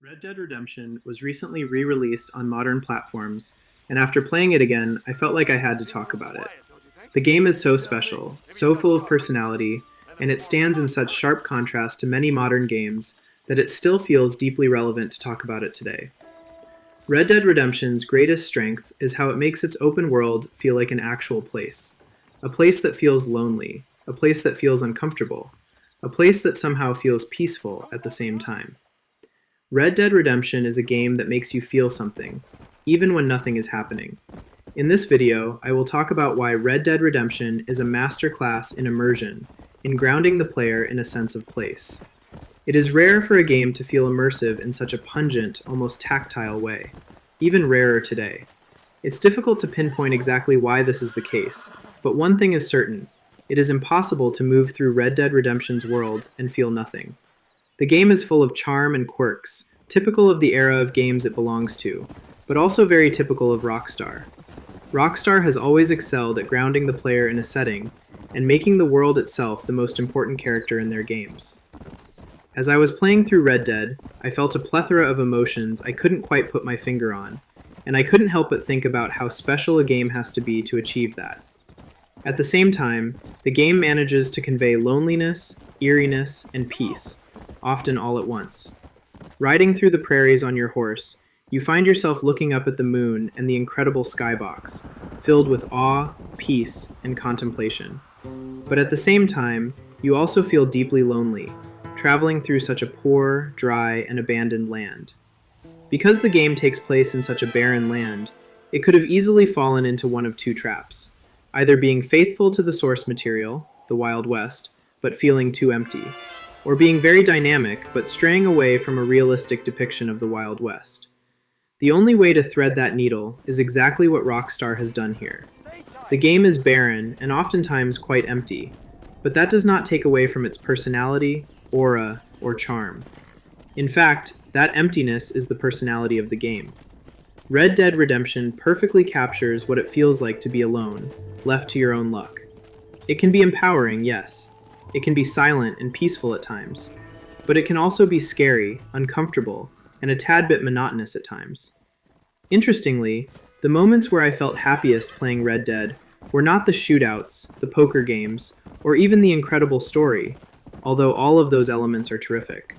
Red Dead Redemption was recently re-released on modern platforms, and after playing it again, I felt like I had to talk about it. The game is so special, so full of personality, and it stands in such sharp contrast to many modern games that it still feels deeply relevant to talk about it today. Red Dead Redemption's greatest strength is how it makes its open world feel like an actual place. A place that feels lonely, a place that feels uncomfortable, a place that somehow feels peaceful at the same time. Red Dead Redemption is a game that makes you feel something, even when nothing is happening. In this video, I will talk about why Red Dead Redemption is a masterclass in immersion, in grounding the player in a sense of place. It is rare for a game to feel immersive in such a pungent, almost tactile way, even rarer today. It's difficult to pinpoint exactly why this is the case, but one thing is certain: it is impossible to move through Red Dead Redemption's world and feel nothing. The game is full of charm and quirks, typical of the era of games it belongs to, but also very typical of Rockstar. Rockstar has always excelled at grounding the player in a setting and making the world itself the most important character in their games. As I was playing through Red Dead, I felt a plethora of emotions I couldn't quite put my finger on, and I couldn't help but think about how special a game has to be to achieve that. At the same time, the game manages to convey loneliness, eeriness, and peace, often all at once. Riding through the prairies on your horse, you find yourself looking up at the moon and the incredible skybox, filled with awe, peace, and contemplation. But at the same time, you also feel deeply lonely, traveling through such a poor, dry, and abandoned land. Because the game takes place in such a barren land, it could have easily fallen into one of two traps, either being faithful to the source material, the Wild West, but feeling too empty, or being very dynamic but straying away from a realistic depiction of the Wild West. The only way to thread that needle is exactly what Rockstar has done here. The game is barren and oftentimes quite empty, but that does not take away from its personality, aura, or charm. In fact, that emptiness is the personality of the game. Red Dead Redemption perfectly captures what it feels like to be alone, left to your own luck. It can be empowering, yes. It can be silent and peaceful at times, but it can also be scary, uncomfortable, and a tad bit monotonous at times. Interestingly, the moments where I felt happiest playing Red Dead were not the shootouts, the poker games, or even the incredible story, although all of those elements are terrific.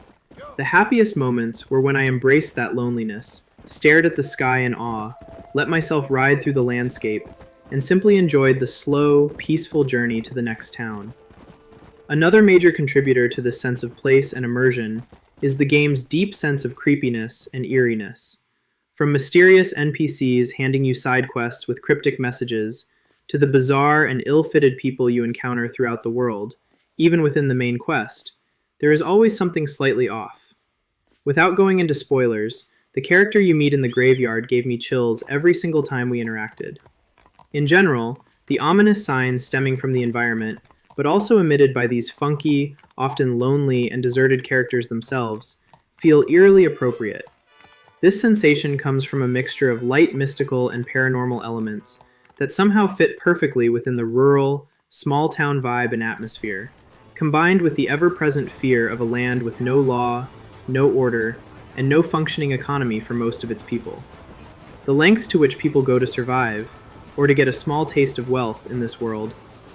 The happiest moments were when I embraced that loneliness, stared at the sky in awe, let myself ride through the landscape, and simply enjoyed the slow, peaceful journey to the next town. Another major contributor to this sense of place and immersion is the game's deep sense of creepiness and eeriness. From mysterious NPCs handing you side quests with cryptic messages, to the bizarre and ill-fitted people you encounter throughout the world, even within the main quest, there is always something slightly off. Without going into spoilers, the character you meet in the graveyard gave me chills every single time we interacted. In general, the ominous signs stemming from the environment, but also emitted by these funky, often lonely and deserted characters themselves, feel eerily appropriate. This sensation comes from a mixture of light mystical and paranormal elements that somehow fit perfectly within the rural, small-town vibe and atmosphere, combined with the ever-present fear of a land with no law, no order, and no functioning economy for most of its people. The lengths to which people go to survive, or to get a small taste of wealth in this world,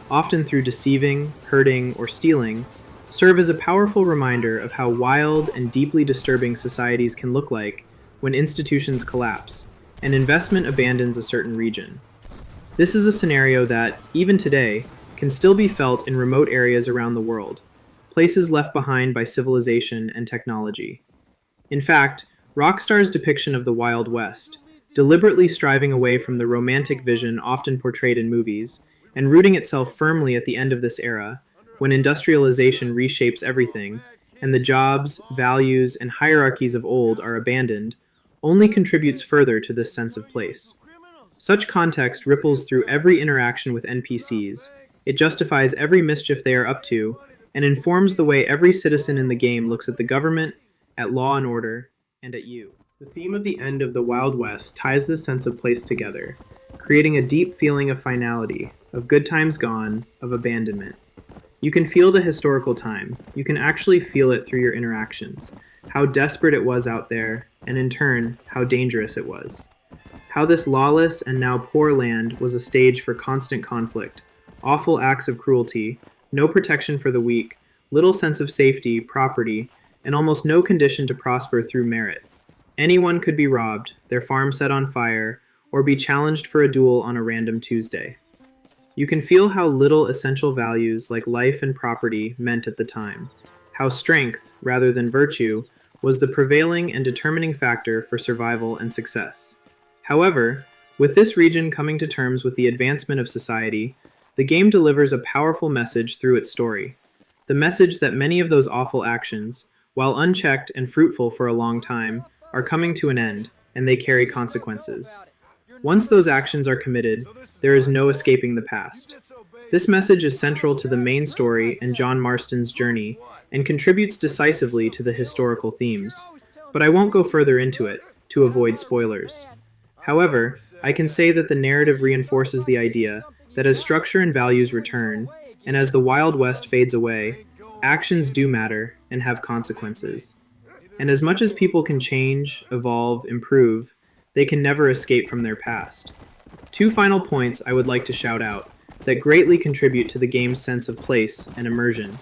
often through deceiving, hurting, or stealing, serve as a powerful reminder of how wild and deeply disturbing societies can look like when institutions collapse and investment abandons a certain region. This is a scenario that, even today, can still be felt in remote areas around the world, places left behind by civilization and technology. In fact, Rockstar's depiction of the Wild West, deliberately striving away from the romantic vision often portrayed in movies, and rooting itself firmly at the end of this era, when industrialization reshapes everything, and the jobs, values, and hierarchies of old are abandoned, only contributes further to this sense of place. Such context ripples through every interaction with NPCs, it justifies every mischief they are up to, and informs the way every citizen in the game looks at the government, at law and order, and at you. The theme of the end of the Wild West ties this sense of place together, creating a deep feeling of finality, of good times gone, of abandonment. You can feel the historical time. You can actually feel it through your interactions. How desperate it was out there, and in turn, how dangerous it was. How this lawless and now poor land was a stage for constant conflict, awful acts of cruelty, no protection for the weak, little sense of safety, property, and almost no condition to prosper through merit. Anyone could be robbed, their farm set on fire, or be challenged for a duel on a random Tuesday. You can feel how little essential values like life and property meant at the time, how strength, rather than virtue, was the prevailing and determining factor for survival and success. However, with this region coming to terms with the advancement of society, the game delivers a powerful message through its story. The message that many of those awful actions, while unchecked and fruitful for a long time, are coming to an end, and they carry consequences. Once those actions are committed, there is no escaping the past. This message is central to the main story and John Marston's journey, and contributes decisively to the historical themes. But I won't go further into it, to avoid spoilers. However, I can say that the narrative reinforces the idea that as structure and values return, and as the Wild West fades away, actions do matter and have consequences. And as much as people can change, evolve, improve, they can never escape from their past. Two final points I would like to shout out that greatly contribute to the game's sense of place and immersion.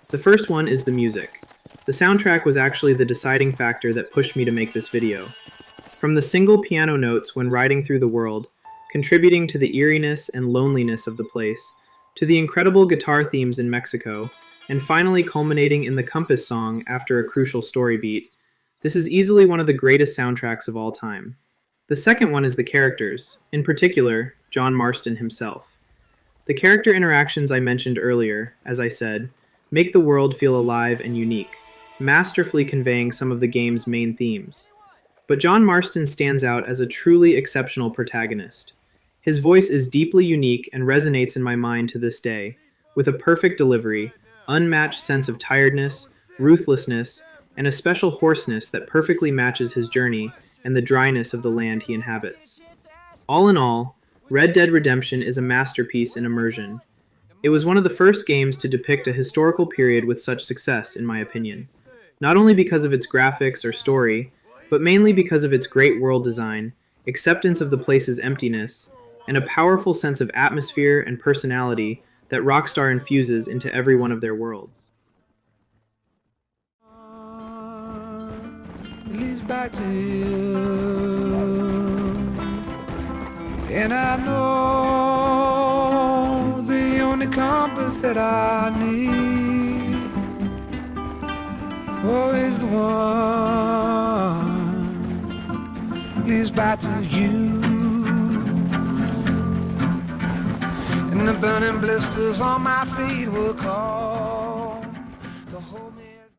The first one is the music. The soundtrack was actually the deciding factor that pushed me to make this video. From the single piano notes when riding through the world, contributing to the eeriness and loneliness of the place, to the incredible guitar themes in Mexico, and finally culminating in the Compass song after a crucial story beat, this is easily one of the greatest soundtracks of all time. The second one is the characters, in particular, John Marston himself. The character interactions I mentioned earlier, as I said, make the world feel alive and unique, masterfully conveying some of the game's main themes. But John Marston stands out as a truly exceptional protagonist. His voice is deeply unique and resonates in my mind to this day, with a perfect delivery, unmatched sense of tiredness, ruthlessness, and a special hoarseness that perfectly matches his journey and the dryness of the land he inhabits. All in all, Red Dead Redemption is a masterpiece in immersion. It was one of the first games to depict a historical period with such success, in my opinion. Not only because of its graphics or story, but mainly because of its great world design, acceptance of the place's emptiness, and a powerful sense of atmosphere and personality that Rockstar infuses into every one of their worlds. Leads back to you, and I know the only compass that I need, oh, is the one leads back to you, and the burning blisters on my feet will call.